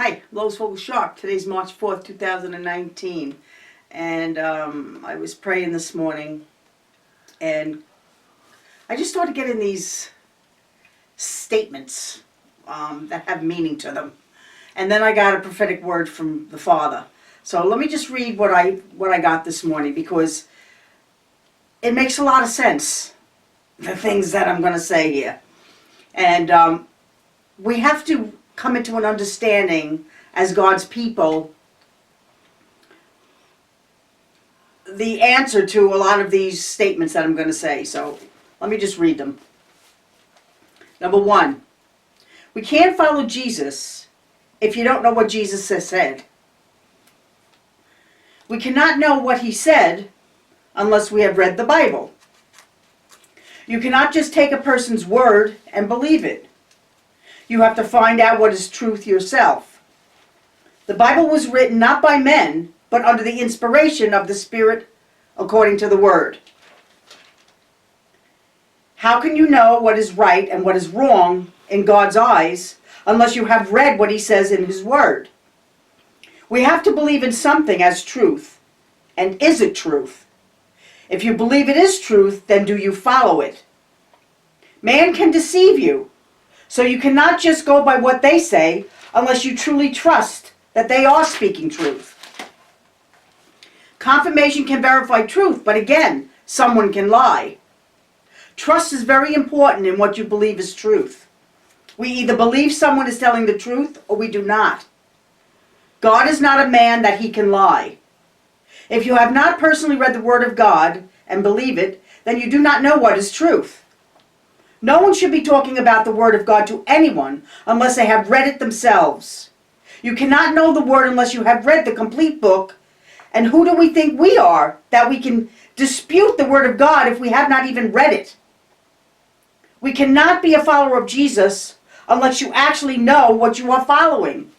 Hi, Lois Vogel-Sharp. Today's March 4th, 2019. And I was praying this morning, and I just started getting these statements that have meaning to them. And then I got a prophetic word from the Father. So let me just read what I got this morning, because it makes a lot of sense, the things that I'm going to say here. And we have to come into an understanding as God's people, the answer to a lot of these statements that I'm going to say. So let me just read them. Number one, we can't follow Jesus if you don't know what Jesus has said. We cannot know what he said unless we have read the Bible. You cannot just take a person's word and believe it. You have to find out what is truth yourself. The Bible was written not by men, but under the inspiration of the Spirit according to the Word. How can you know what is right and what is wrong in God's eyes unless you have read what he says in his Word? We have to believe in something as truth. And is it truth? If you believe it is truth, then do you follow it? Man can deceive you. So you cannot just go by what they say unless you truly trust that they are speaking truth. Confirmation can verify truth, but again, someone can lie. Trust is very important in what you believe is truth. We either believe someone is telling the truth or we do not. God is not a man that he can lie. If you have not personally read the Word of God and believe it, then you do not know what is truth. No one should be talking about the Word of God to anyone unless they have read it themselves. You cannot know the Word unless you have read the complete book. And who do we think we are that we can dispute the Word of God if we have not even read it? We cannot be a follower of Jesus unless you actually know what you are following.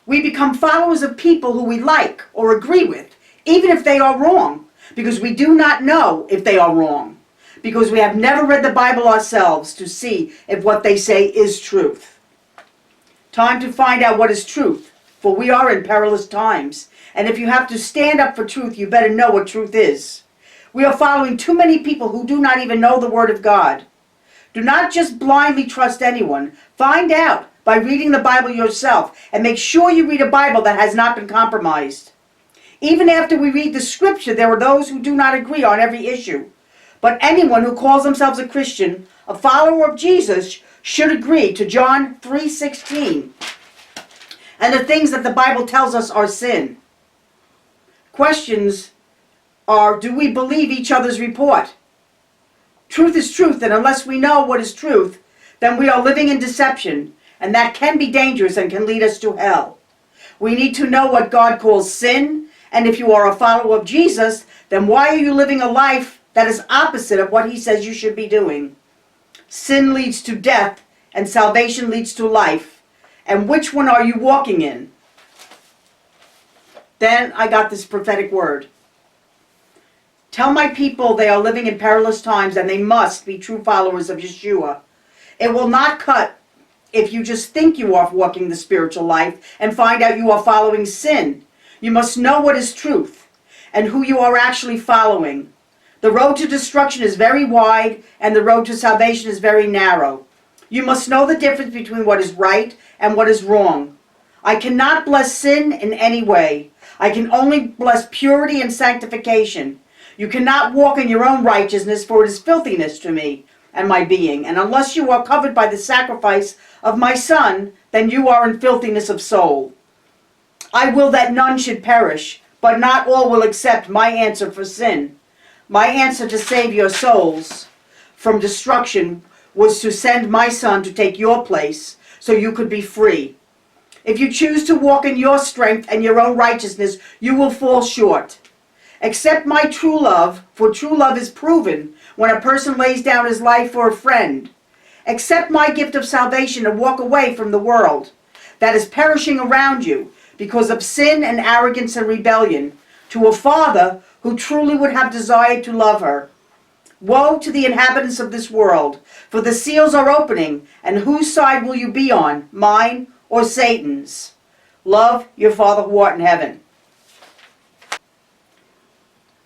We become followers of people who we like or agree with, even if they are wrong, because we do not know if they are wrong. Because we have never read the Bible ourselves to see if what they say is truth. Time to find out what is truth, for we are in perilous times. And if you have to stand up for truth, you better know what truth is. We are following too many people who do not even know the Word of God. Do not just blindly trust anyone. Find out by reading the Bible yourself, and make sure you read a Bible that has not been compromised. Even after we read the Scripture, there are those who do not agree on every issue. But anyone who calls themselves a Christian, a follower of Jesus, should agree to John 3:16 and the things that the Bible tells us are sin. Questions are, do we believe each other's report? Truth is truth, and unless we know what is truth, then we are living in deception, and that can be dangerous and can lead us to hell. We need to know what God calls sin, and if you are a follower of Jesus, then why are you living a life that is opposite of what he says you should be doing? Sin leads to death, and salvation leads to life. And which one are you walking in? Then I got this prophetic word. Tell my people they are living in perilous times, and they must be true followers of Yeshua. It will not cut if you just think you are walking the spiritual life and find out you are following sin. You must know what is truth and who you are actually following. The road to destruction is very wide, and the road to salvation is very narrow. You must know the difference between what is right and what is wrong. I cannot bless sin in any way. I can only bless purity and sanctification. You cannot walk in your own righteousness, for it is filthiness to me and my being. And unless you are covered by the sacrifice of my Son, then you are in filthiness of soul. I will that none should perish, but not all will accept my answer for sin. My answer to save your souls from destruction was to send my Son to take your place so you could be free. If you choose to walk in your strength and your own righteousness, you will fall short. Accept my true love, for true love is proven when a person lays down his life for a friend. Accept my gift of salvation and walk away from the world that is perishing around you because of sin and arrogance and rebellion, to a Father who truly would have desired to love her. Woe to the inhabitants of this world, for the seals are opening, and whose side will you be on, mine or Satan's. Love your Father who art in heaven.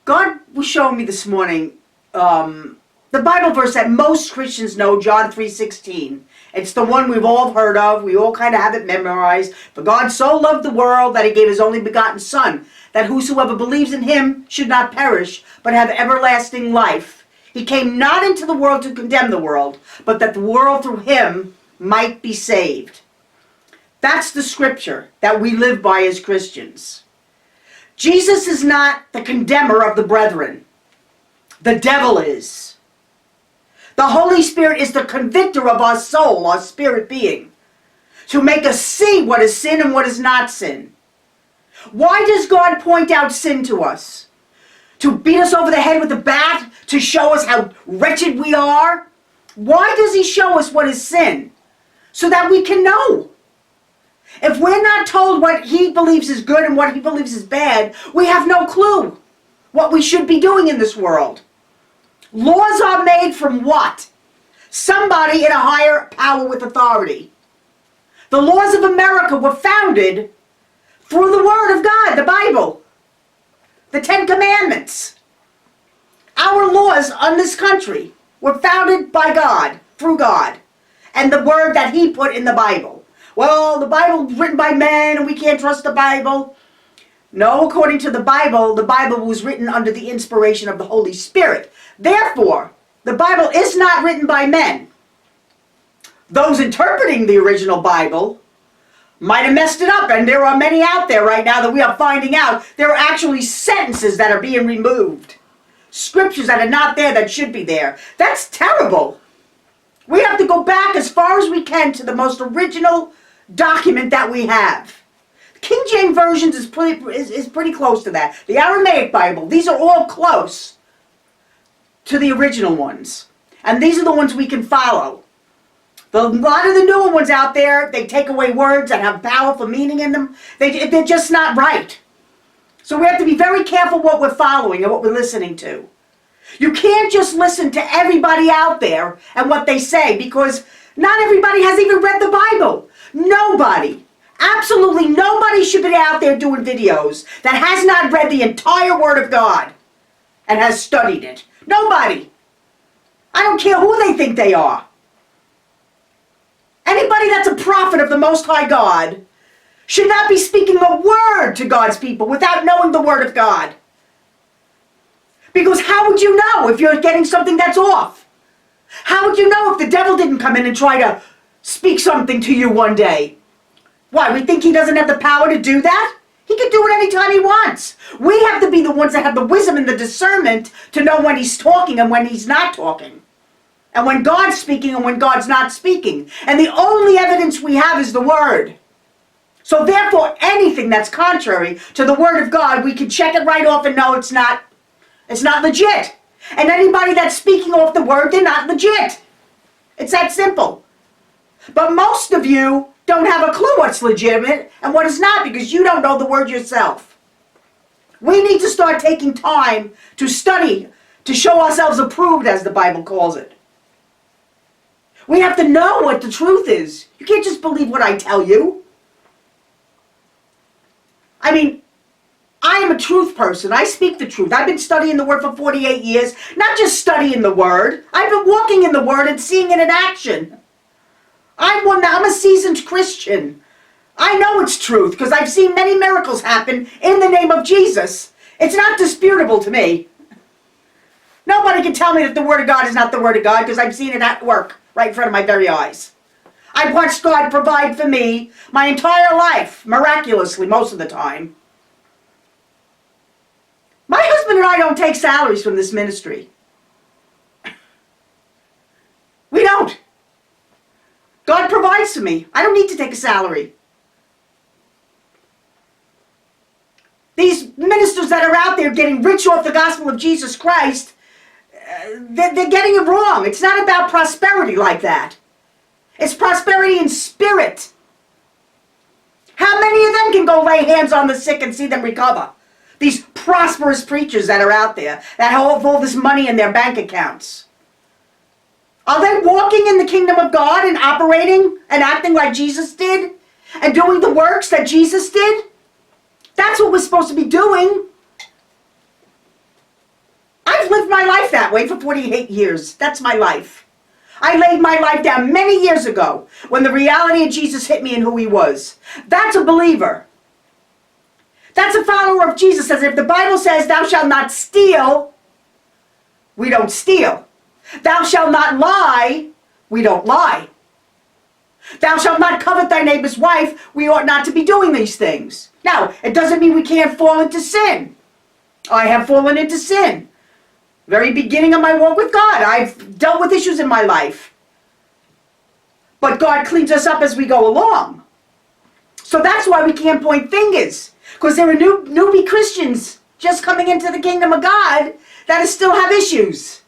God was showing me this morning the Bible verse that most Christians know, John 3:16. It's the one we've all heard of. We all kind of have it memorized. For God so loved the world that he gave his only begotten Son, that whosoever believes in him should not perish, but have everlasting life. He came not into the world to condemn the world, but that the world through him might be saved. That's the scripture that we live by as Christians. Jesus is not the condemner of the brethren. The devil is. The Holy Spirit is the convictor of our soul, our spirit being, to make us see what is sin and what is not sin. Why does God point out sin to us? To beat us over the head with a bat? To show us how wretched we are? Why does he show us what is sin? So that we can know. If we're not told what he believes is good and what he believes is bad, we have no clue what we should be doing in this world. Laws are made from what? Somebody in a higher power with authority. The laws of America were founded through the Word of God, the Bible. The Ten Commandments. Our laws on this country were founded by God, through God, and the Word that he put in the Bible. Well, the Bible was written by men and we can't trust the Bible. No, according to the Bible was written under the inspiration of the Holy Spirit. Therefore, the Bible is not written by men. Those interpreting the original Bible might have messed it up, and there are many out there right now that we are finding out there are actually sentences that are being removed. Scriptures that are not there that should be there. That's terrible. We have to go back as far as we can to the most original document that we have. King James Version is pretty close to that. The Aramaic Bible, these are all close to the original ones. And these are the ones we can follow. A lot of the newer ones out there, they take away words that have powerful meaning in them. They're just not right. So we have to be very careful what we're following and what we're listening to. You can't just listen to everybody out there and what they say, because not everybody has even read the Bible. Nobody. Absolutely nobody should be out there doing videos that has not read the entire Word of God and has studied it. Nobody. I don't care who they think they are. Anybody that's a prophet of the Most High God should not be speaking a word to God's people without knowing the Word of God. Because how would you know if you're getting something that's off? How would you know if the devil didn't come in and try to speak something to you one day? Why, we think he doesn't have the power to do that? He can do it anytime he wants. We have to be the ones that have the wisdom and the discernment to know when he's talking and when he's not talking. And when God's speaking and when God's not speaking. And the only evidence we have is the Word. So therefore, anything that's contrary to the Word of God, we can check it right off and know it's not legit. And anybody that's speaking off the Word, they're not legit. It's that simple. But most of you don't have a clue what's legitimate and what is not, because you don't know the Word yourself. We need to start taking time to study, to show ourselves approved, as the Bible calls it. We have to know what the truth is. You can't just believe what I tell you. I mean, I am a truth person. I speak the truth. I've been studying the Word for 48 years. Not just studying the Word. I've been walking in the Word and seeing it in action. I'm a seasoned Christian. I know it's truth because I've seen many miracles happen in the name of Jesus. It's not disputable to me. Nobody can tell me that the Word of God is not the Word of God, because I've seen it at work right in front of my very eyes. I've watched God provide for me my entire life, miraculously, most of the time. My husband and I don't take salaries from this ministry. We don't. God provides for me. I don't need to take a salary. These ministers that are out there getting rich off the gospel of Jesus Christ, they're getting it wrong. It's not about prosperity like that. It's prosperity in spirit. How many of them can go lay hands on the sick and see them recover? These prosperous preachers that are out there that have all this money in their bank accounts. Are they walking in the kingdom of God and operating and acting like Jesus did? and doing the works that Jesus did? That's what we're supposed to be doing. I've lived my life that way for 48 years. That's my life. I laid my life down many years ago when the reality of Jesus hit me and who he was. That's a believer. That's a follower of Jesus. As if the Bible says, thou shalt not steal, we don't steal. Thou shalt not lie, we don't lie. Thou shalt not covet thy neighbor's wife, we ought not to be doing these things. Now, it doesn't mean we can't fall into sin. I have fallen into sin. Very beginning of my walk with God, I've dealt with issues in my life. But God cleans us up as we go along. So that's why we can't point fingers. Because there are newbie Christians just coming into the kingdom of God that still have issues.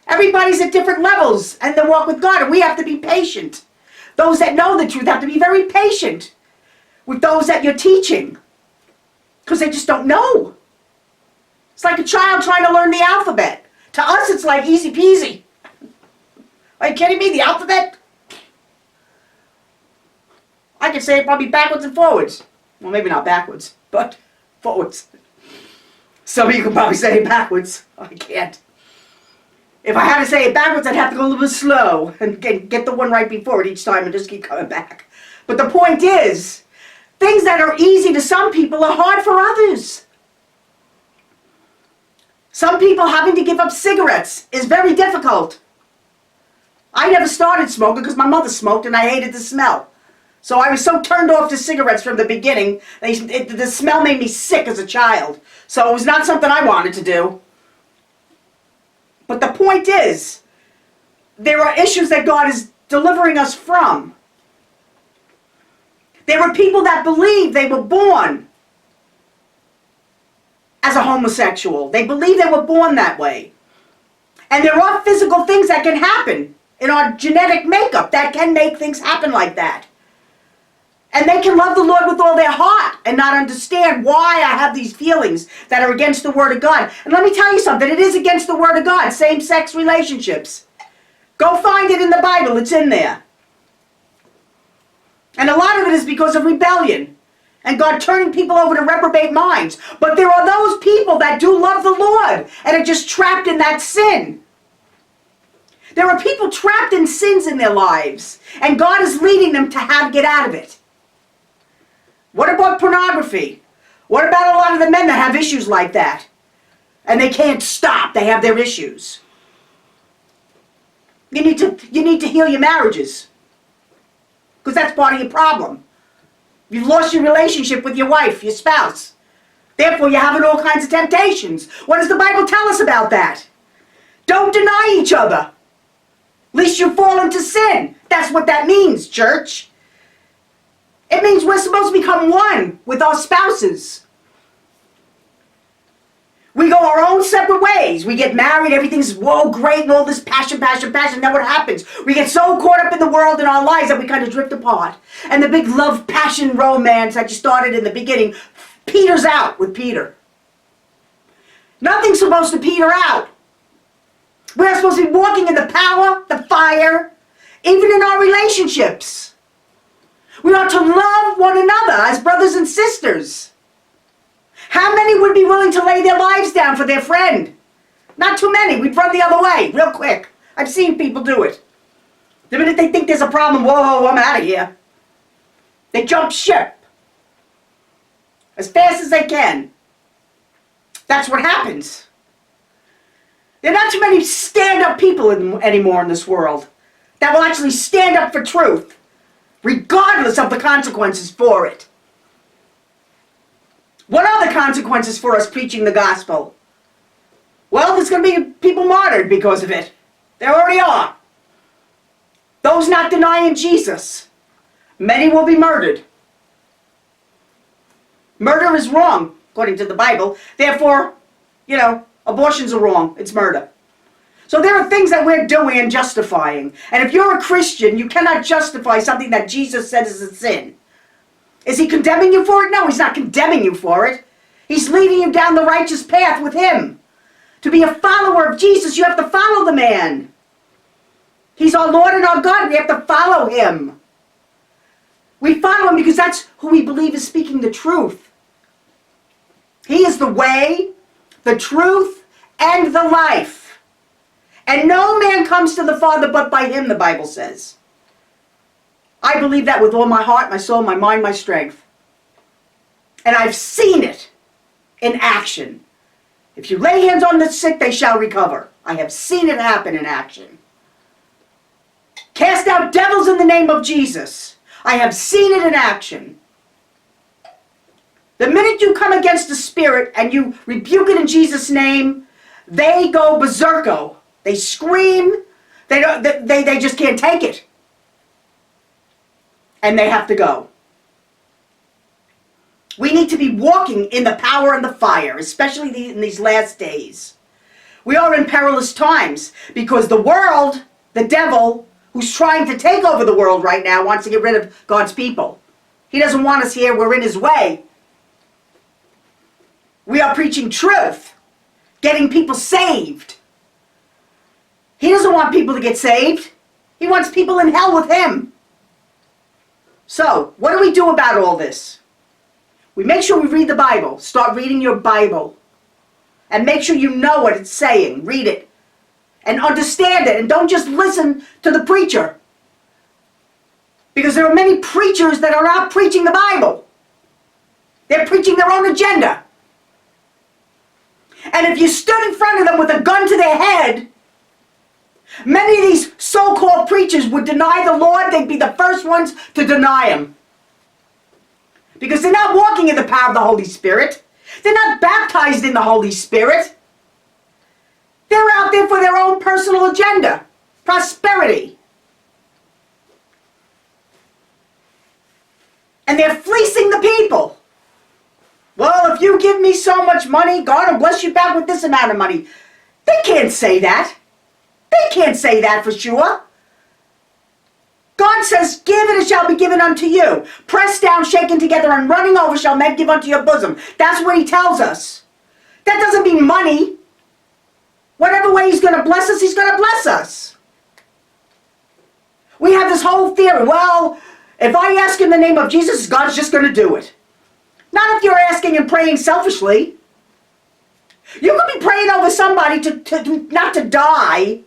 Everybody's at different levels and they walk with God, and we have to be patient. Those that know the truth have to be very patient with those that you're teaching. Because they just don't know. It's like a child trying to learn the alphabet. To us, it's like easy peasy. Are you kidding me? The alphabet? I can say it probably backwards and forwards. Well, maybe not backwards, but forwards. Some of you can probably say it backwards. I can't. If I had to say it backwards, I'd have to go a little bit slow and get the one right before it each time and just keep coming back. But the point is, things that are easy to some people are hard for others. Some people having to give up cigarettes is very difficult. I never started smoking because my mother smoked and I hated the smell. So I was so turned off to cigarettes from the beginning, the smell made me sick as a child. So it was not something I wanted to do. But the point is, there are issues that God is delivering us from. There were people that believed they were born as a homosexual. They believe they were born that way. And there are physical things that can happen in our genetic makeup that can make things happen like that. And they can love the Lord with all their heart and not understand why I have these feelings that are against the Word of God. And let me tell you something, it is against the Word of God, same-sex relationships. Go find it in the Bible, it's in there. And a lot of it is because of rebellion and God turning people over to reprobate minds. But there are those people that do love the Lord and are just trapped in that sin. There are people trapped in sins in their lives, and God is leading them to how to get out of it. What about pornography? What about a lot of the men that have issues like that? And they can't stop, they have their issues. You need to heal your marriages. Because that's part of your problem. You've lost your relationship with your wife, your spouse. Therefore, you're having all kinds of temptations. What does the Bible tell us about that? Don't deny each other, lest you fall into sin. That's what that means, church. It means we're supposed to become one with our spouses. We go our own separate ways. We get married, everything's, whoa, great, and all this passion. Then what happens? We get so caught up in the world and our lives that we kind of drift apart. And the big love, passion, romance that you started in the beginning peters out with Peter. Nothing's supposed to peter out. We're supposed to be walking in the power, the fire, even in our relationships. We ought to love one another as brothers and sisters. How many would be willing to lay their lives down for their friend? Not too many. We'd run the other way real quick. I've seen people do it. The minute they think there's a problem, whoa, I'm out of here. They jump ship as fast as they can. That's what happens. There are not too many stand-up people anymore in this world that will actually stand up for truth, regardless of the consequences for it. What are the consequences for us preaching the gospel? Well, there's going to be people martyred because of it. There already are. Those not denying Jesus, many will be murdered. Murder is wrong, according to the Bible. Therefore, abortions are wrong. It's murder. So there are things that we're doing and justifying. And if you're a Christian, you cannot justify something that Jesus said is a sin. Is he condemning you for it? No, he's not condemning you for it. He's leading you down the righteous path with him. To be a follower of Jesus, you have to follow the man. He's our Lord and our God. We have to follow him. We follow him because that's who we believe is speaking the truth. He is the way, the truth, and the life. And no man comes to the Father but by him, the Bible says. I believe that with all my heart, my soul, my mind, my strength. And I've seen it in action. If you lay hands on the sick, they shall recover. I have seen it happen in action. Cast out devils in the name of Jesus. I have seen it in action. The minute you come against the spirit and you rebuke it in Jesus' name, they go berserko. They scream. They just can't take it. And they have to go. We need to be walking in the power and the fire, especially in these last days. We are in perilous times because the world, the devil, who's trying to take over the world right now, wants to get rid of God's people. He doesn't want us here. We're in his way. We are preaching truth, getting people saved. He doesn't want people to get saved. He wants people in hell with him. So, what do we do about all this? We make sure we read the Bible. Start reading your Bible. And make sure you know what it's saying. Read it. And understand it. And don't just listen to the preacher. Because there are many preachers that are not preaching the Bible. They're preaching their own agenda. And if you stood in front of them with a gun to their head, many of these so-called preachers would deny the Lord. They'd be the first ones to deny him. Because they're not walking in the power of the Holy Spirit. They're not baptized in the Holy Spirit. They're out there for their own personal agenda. Prosperity. And they're fleecing the people. Well, if you give me so much money, God will bless you back with this amount of money. They can't say that. They can't say that for sure. God says, give and it shall be given unto you. Pressed down, shaken together, and running over shall men give unto your bosom. That's what he tells us. That doesn't mean money. Whatever way he's going to bless us, he's going to bless us. We have this whole theory. Well, if I ask in the name of Jesus, God's just going to do it. Not if you're asking and praying selfishly. You could be praying over somebody to not to die,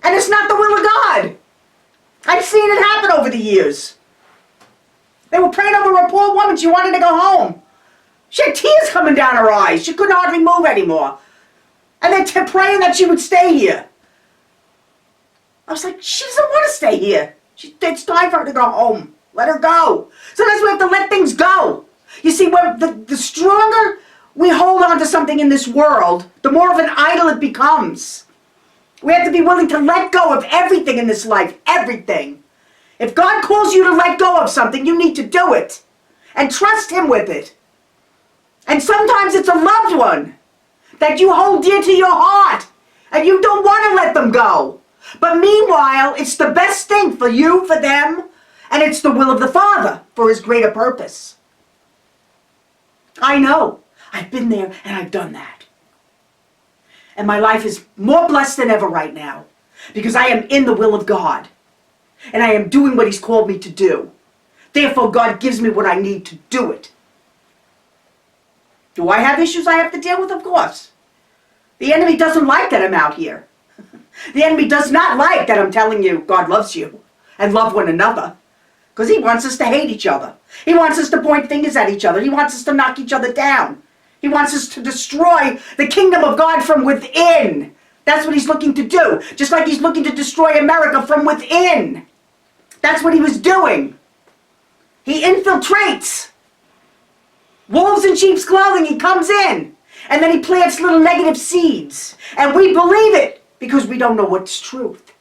and it's not the will of God. I've seen it happen over the years. They were praying over a poor woman. She wanted to go home. She had tears coming down her eyes. She couldn't hardly move anymore. And they're praying that she would stay here. I was like, she doesn't want to stay here. It's time for her to go home. Let her go. Sometimes we have to let things go. You see, the stronger we hold on to something in this world, the more of an idol it becomes. We have to be willing to let go of everything in this life. Everything. If God calls you to let go of something, you need to do it. And trust him with it. And sometimes it's a loved one that you hold dear to your heart. And you don't want to let them go. But meanwhile, it's the best thing for you, for them. And it's the will of the Father for his greater purpose. I know. I've been there and I've done that. And my life is more blessed than ever right now. Because I am in the will of God. And I am doing what he's called me to do. Therefore, God gives me what I need to do it. Do I have issues I have to deal with? Of course. The enemy doesn't like that I'm out here. The enemy does not like that I'm telling you God loves you. And love one another. Because he wants us to hate each other. He wants us to point fingers at each other. He wants us to knock each other down. He wants us to destroy the kingdom of God from within. That's what he's looking to do. Just like he's looking to destroy America from within. That's what he was doing. He infiltrates. Wolves in sheep's clothing, he comes in. And then he plants little negative seeds. And we believe it because we don't know what's truth.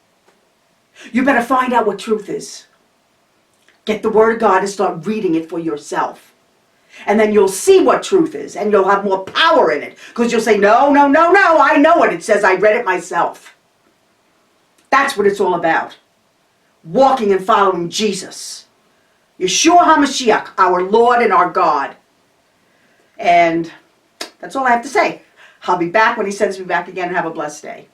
You better find out what truth is. Get the Word of God and start reading it for yourself. And then you'll see what truth is. And you'll have more power in it. Because you'll say, no, no, no, no. I know what it says. I read it myself. That's what it's all about. Walking and following Jesus. Yeshua HaMashiach, our Lord and our God. And that's all I have to say. I'll be back when he sends me back again. Have a blessed day.